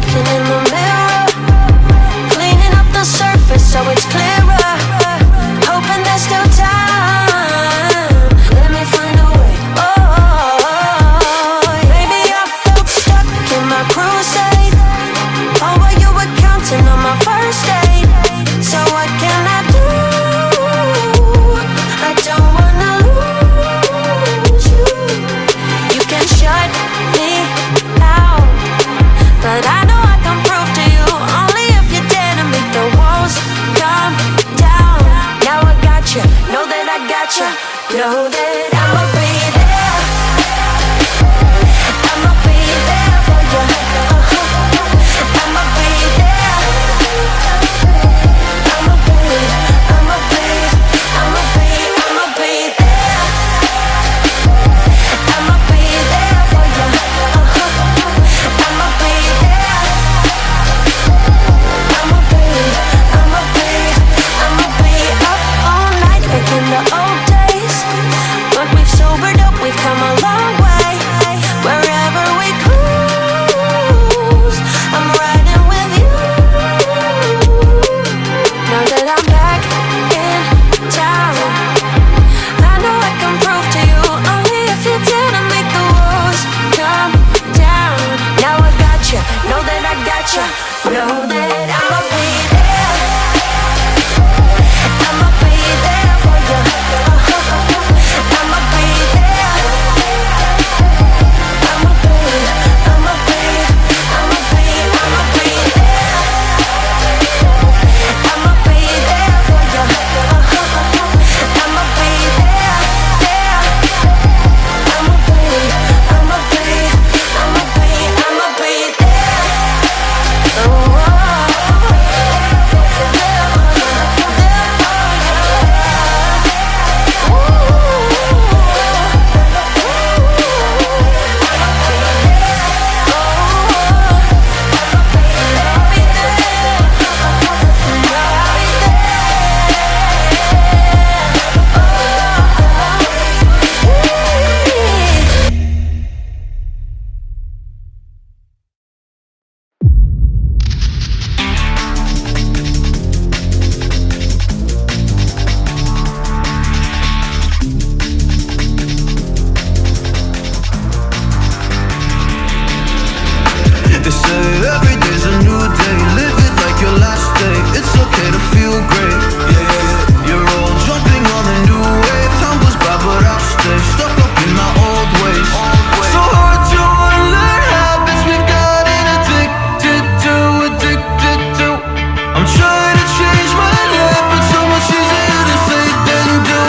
looking in the mirror, cleaning up the surface so it's clearer, hoping there's still time. Let me find a way. Oh, maybe I felt stuck in my crusade. Oh, well, you were counting on my first date. So what can I do? I don't wanna lose you. You can shut me out, but I know I can prove to you only if you dare to make the walls come down. Now I got you, know that I got you, know that I'ma be there. I'ma be there for you. I'ma be there. I'ma be there for you. I'ma be there. I'ma be there for you. I'ma be up all night thinking the old days, but we've sobered up, we've come a long way. Wherever we cruise, I'm riding with you. Now that I'm back in town, I know I can prove to you only if you dare to make the walls come down. Now I got you, know that I got you, know that I'ma be there. I'ma be there for you. I'ma be there. I'ma be there for you. I'ma be there. I'ma be there. They say every day's a new day. Live it like your last day. It's okay to feel great. You're all jumping on the new wave. Time goes by but I'll stay stuck up in my old ways. So hard to unlearn habits we've gotten addicted to. I'm trying to change my life, but so much easier to say than do.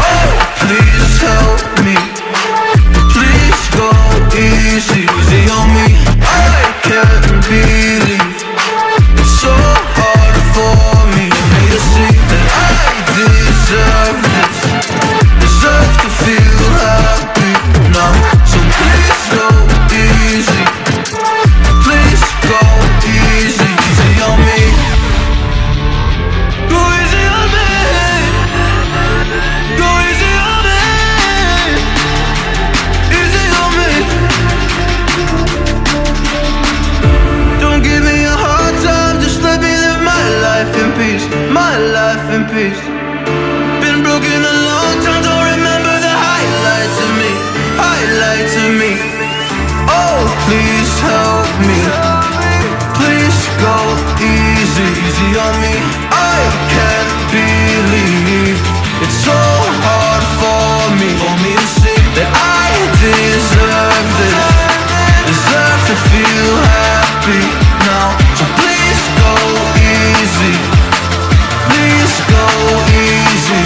Oh, please help me. Please go easy on me. I can't believe it's so hard for me to see that I deserve this. Deserve to feel happy now. So please go easy. Please go easy on me. Go easy on me. Go easy on me. Easy on me. Don't give me a hard time, just let me live my life in peace. My life in peace. Been broken a long time, don't remember the highlights of me. Highlights of me. Oh, please help me. Please go easy on me. I can't believe it's so hard for me to see that I deserve this. Deserve to feel happy now. So please go easy. Please go easy.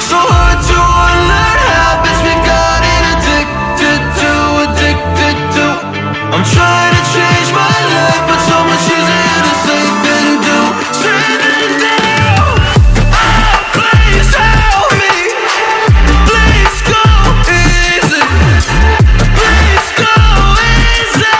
So hard to unlearn habits we've gotten addicted to. I'm trying to change my life, but so much easier to say than do. Oh, please help me. Please go easy. Please go easy.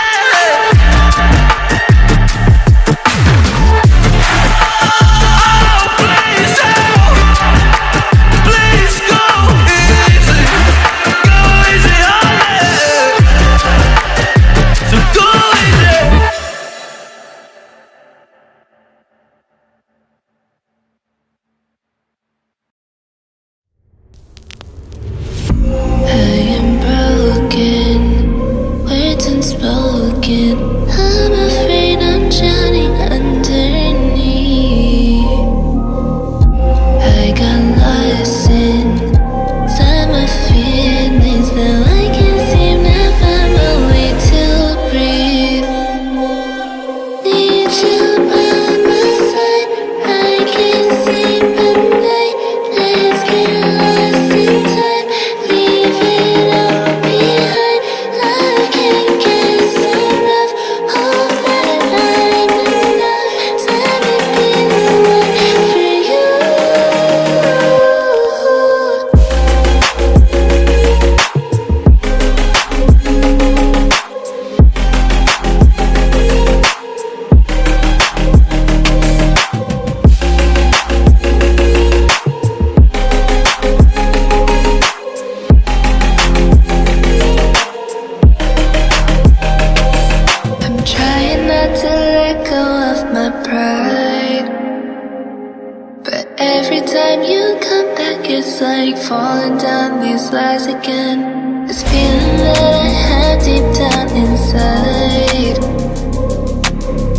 time you come back, it's like falling down these lies again. This feeling that I have deep down inside,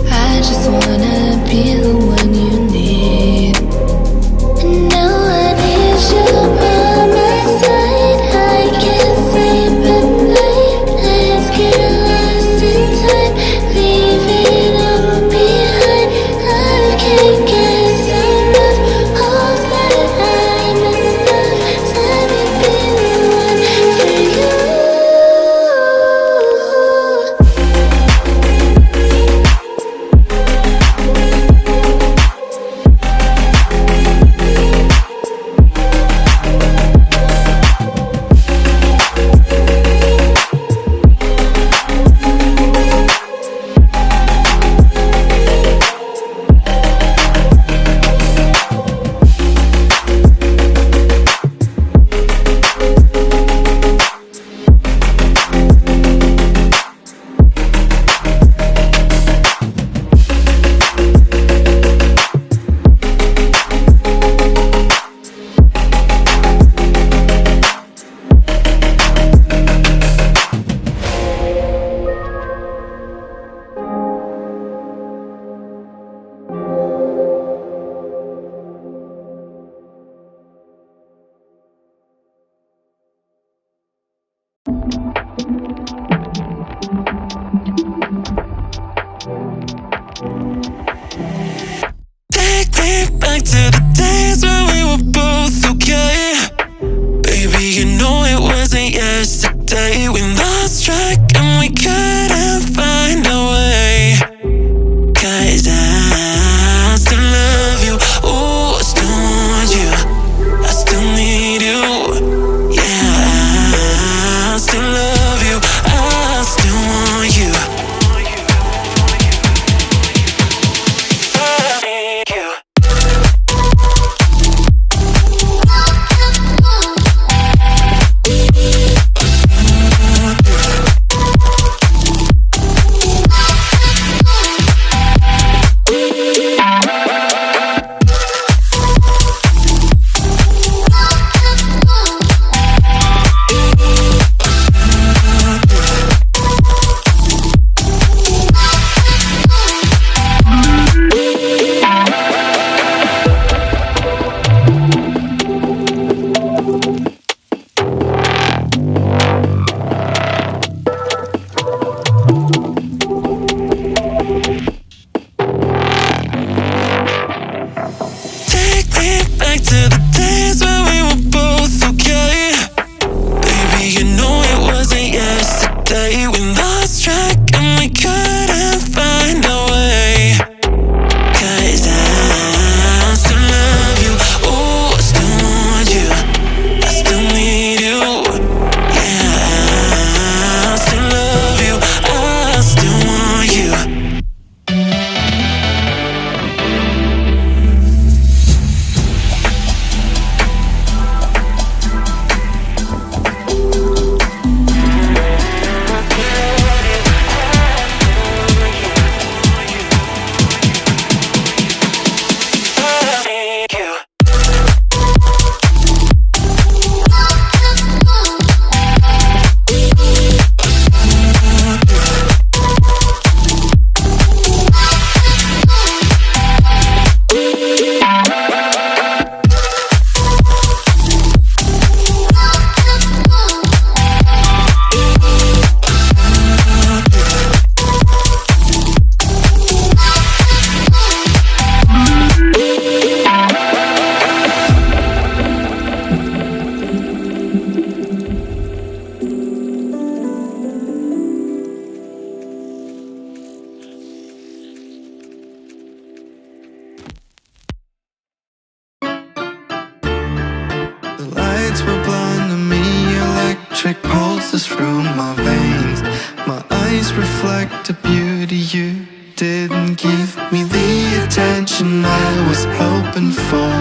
I just wanna be the one you need. And now I need you by my side. I can't sleep at night. Let's get lost in time, leave it all behind. I can't get enough of that I'm enough. Let me be the one for you. Take me back to the days when we were both okay. Baby, you know it wasn't yesterday. We lost track and we couldn't find a way. 'Cause I still love you. Oh, I still want you. I still need you. Yeah, I still love you. I still want you. Back to the days when we were both okay. Baby, you know it wasn't yesterday. We lost track and we couldn't find a way. 'Cause I still love you. Oh, I still want you. I still need you. Yeah, I still love you. I still want you. Lights were blinding me, electric pulses through my veins. My eyes reflect the beauty you didn't give me the attention I was hoping for.